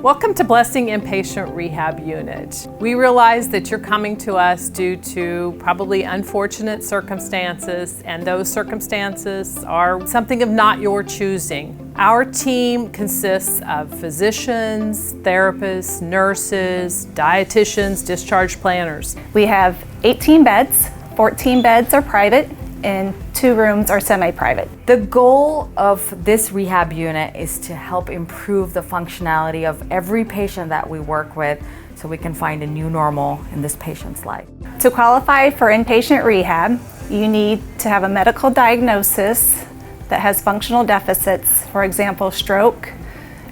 Welcome to Blessing Inpatient Rehab Unit. We realize that you're coming to us due to probably unfortunate circumstances, and those circumstances are something of not your choosing. Our team consists of physicians, therapists, nurses, dietitians, discharge planners. We have 18 beds, 14 beds are private, and 2 rooms are semi-private. The goal of this rehab unit is to help improve the functionality of every patient that we work with so we can find a new normal in this patient's life. To qualify for inpatient rehab, you need to have a medical diagnosis that has functional deficits, for example, stroke,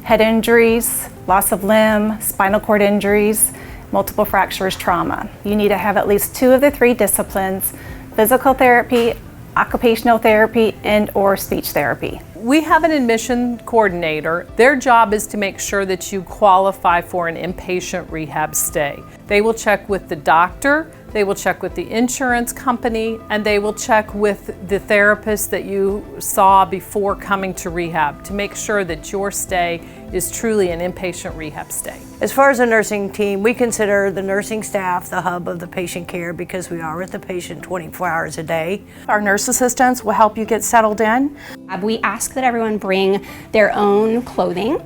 head injuries, loss of limb, spinal cord injuries, multiple fractures, trauma. You need to have at least 2 of the 3 disciplines: physical therapy, occupational therapy, and/or speech therapy. We have an admission coordinator. Their job is to make sure that you qualify for an inpatient rehab stay. They will check with the doctor, they will check with the insurance company, and they will check with the therapist that you saw before coming to rehab to make sure that your stay is truly an inpatient rehab stay. As far as the nursing team, we consider the nursing staff the hub of the patient care because we are with the patient 24 hours a day. Our nurse assistants will help you get settled in. We ask that everyone bring their own clothing,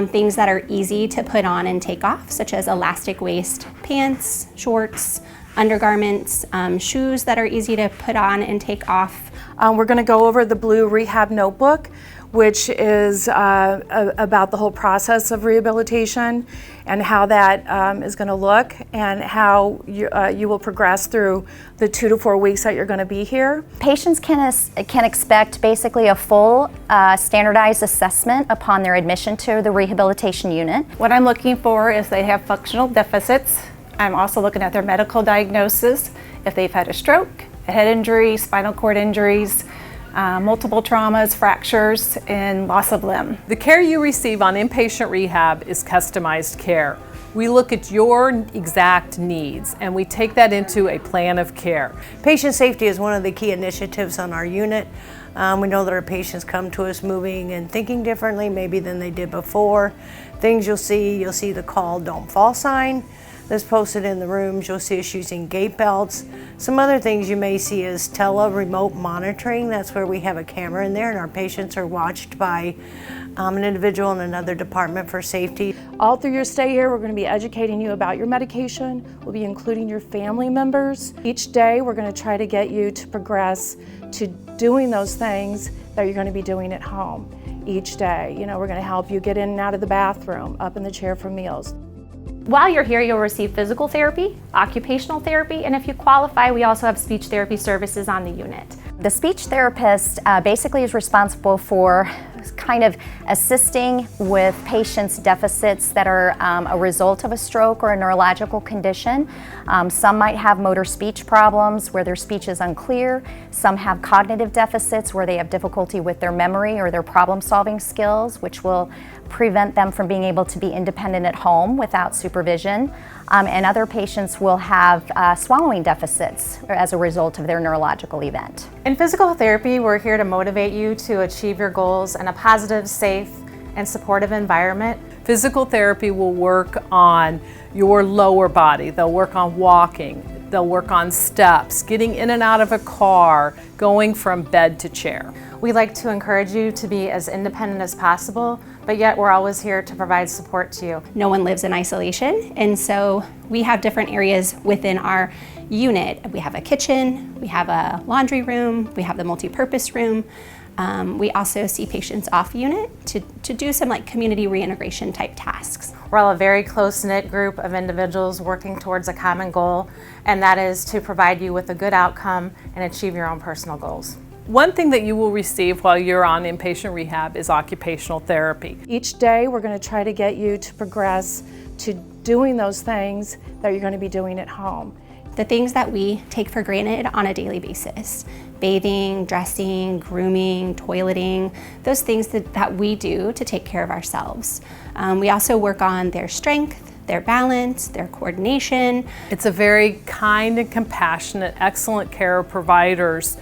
things that are easy to put on and take off, such as elastic waist pants, shorts, undergarments, shoes that are easy to put on and take off. We're going to go over the blue rehab notebook, which is about the whole process of rehabilitation and how that is going to look and how you will progress through the 2 to 4 weeks that you're going to be here. Patients can expect basically a full standardized assessment upon their admission to the rehabilitation unit. What I'm looking for is they have functional deficits. I'm also looking at their medical diagnosis, if they've had a stroke, a head injury, spinal cord injuries, multiple traumas, fractures, and loss of limb. The care you receive on inpatient rehab is customized care. We look at your exact needs and we take that into a plan of care. Patient safety is one of the key initiatives on our unit. We know that our patients come to us moving and thinking differently maybe than they did before. Things you'll see the call "Don't Fall" sign that's posted in the rooms. You'll see us using gait belts. Some other things you may see is remote monitoring. That's where we have a camera in there and our patients are watched by an individual in another department for safety. All through your stay here, we're going to be educating you about your medication. We'll be including your family members. Each day, we're going to try to get you to progress to doing those things that you're going to be doing at home each day. You know, we're going to help you get in and out of the bathroom, up in the chair for meals. While you're here, you'll receive physical therapy, occupational therapy, and if you qualify, we also have speech therapy services on the unit. The speech therapist basically is responsible for kind of assisting with patients' deficits that are a result of a stroke or a neurological condition. Some might have motor speech problems where their speech is unclear. Some have cognitive deficits where they have difficulty with their memory or their problem-solving skills, which will prevent them from being able to be independent at home without supervision. And other patients will have swallowing deficits as a result of their neurological event. In physical therapy, we're here to motivate you to achieve your goals in a positive, safe, and supportive environment. Physical therapy will work on your lower body. They'll work on walking. They'll work on steps, getting in and out of a car, going from bed to chair. We like to encourage you to be as independent as possible, but yet we're always here to provide support to you. No one lives in isolation, and so we have different areas within our unit. We have a kitchen, we have a laundry room, we have the multi-purpose room. We also see patients off unit to do some like community reintegration type tasks. We're all a very close-knit group of individuals working towards a common goal, and that is to provide you with a good outcome and achieve your own personal goals. One thing that you will receive while you're on inpatient rehab is occupational therapy. Each day, we're going to try to get you to progress to doing those things that you're going to be doing at home. The things that we take for granted on a daily basis, bathing, dressing, grooming, toileting, those things that we do to take care of ourselves. We also work on their strength, their balance, their coordination. It's a very kind and compassionate, excellent care of providers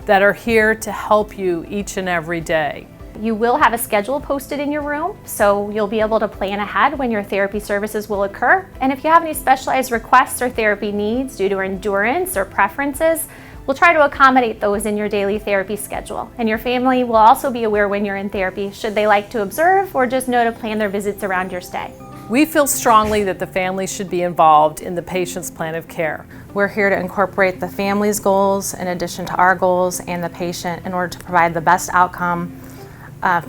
that are here to help you each and every day. You will have a schedule posted in your room, so you'll be able to plan ahead when your therapy services will occur. And if you have any specialized requests or therapy needs due to endurance or preferences, we'll try to accommodate those in your daily therapy schedule. And your family will also be aware when you're in therapy, should they like to observe or just know to plan their visits around your stay. We feel strongly that the family should be involved in the patient's plan of care. We're here to incorporate the family's goals in addition to our goals and the patient in order to provide the best outcome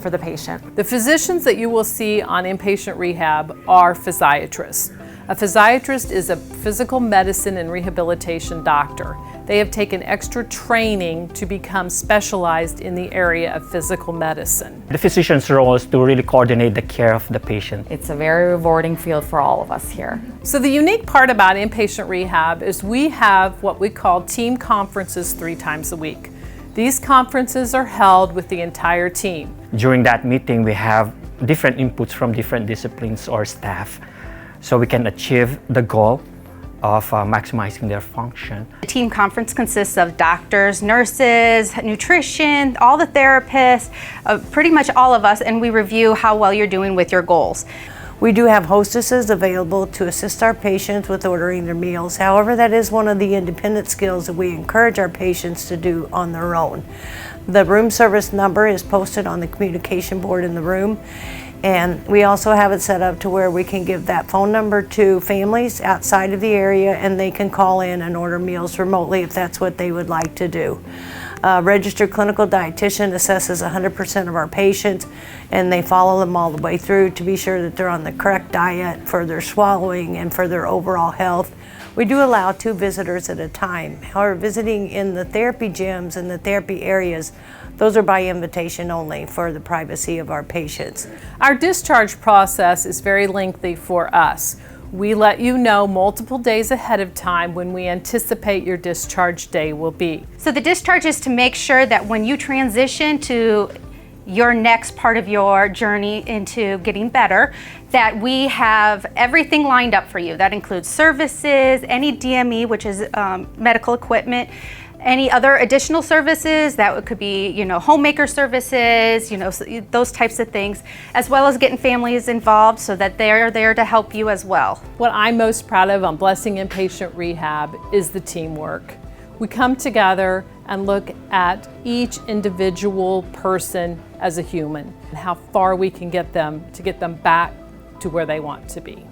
for the patient. The physicians that you will see on inpatient rehab are physiatrists. A physiatrist is a physical medicine and rehabilitation doctor. They have taken extra training to become specialized in the area of physical medicine. The physician's role is to really coordinate the care of the patient. It's a very rewarding field for all of us here. So the unique part about inpatient rehab is we have what we call team conferences 3 times a week. These conferences are held with the entire team. During that meeting, we have different inputs from different disciplines or staff, so we can achieve the goal of maximizing their function. The team conference consists of doctors, nurses, nutrition, all the therapists, pretty much all of us, and we review how well you're doing with your goals. We do have hostesses available to assist our patients with ordering their meals. However, that is one of the independent skills that we encourage our patients to do on their own. The room service number is posted on the communication board in the room, and we also have it set up to where we can give that phone number to families outside of the area, and they can call in and order meals remotely if that's what they would like to do. Registered clinical dietitian assesses 100% of our patients, and they follow them all the way through to be sure that they're on the correct diet for their swallowing and for their overall health. We do allow 2 visitors at a time. However, visiting in the therapy gyms and the therapy areas, those are by invitation only for the privacy of our patients. Our discharge process is very lengthy for us. We let you know multiple days ahead of time when we anticipate your discharge day will be. So the discharge is to make sure that when you transition to your next part of your journey into getting better, that we have everything lined up for you. That includes services, any DME, which is medical equipment, any other additional services, that could be, homemaker services, those types of things, as well as getting families involved so that they're there to help you as well. What I'm most proud of on Blessing Inpatient Rehab is the teamwork. We come together and look at each individual person as a human and how far we can get them to get them back to where they want to be.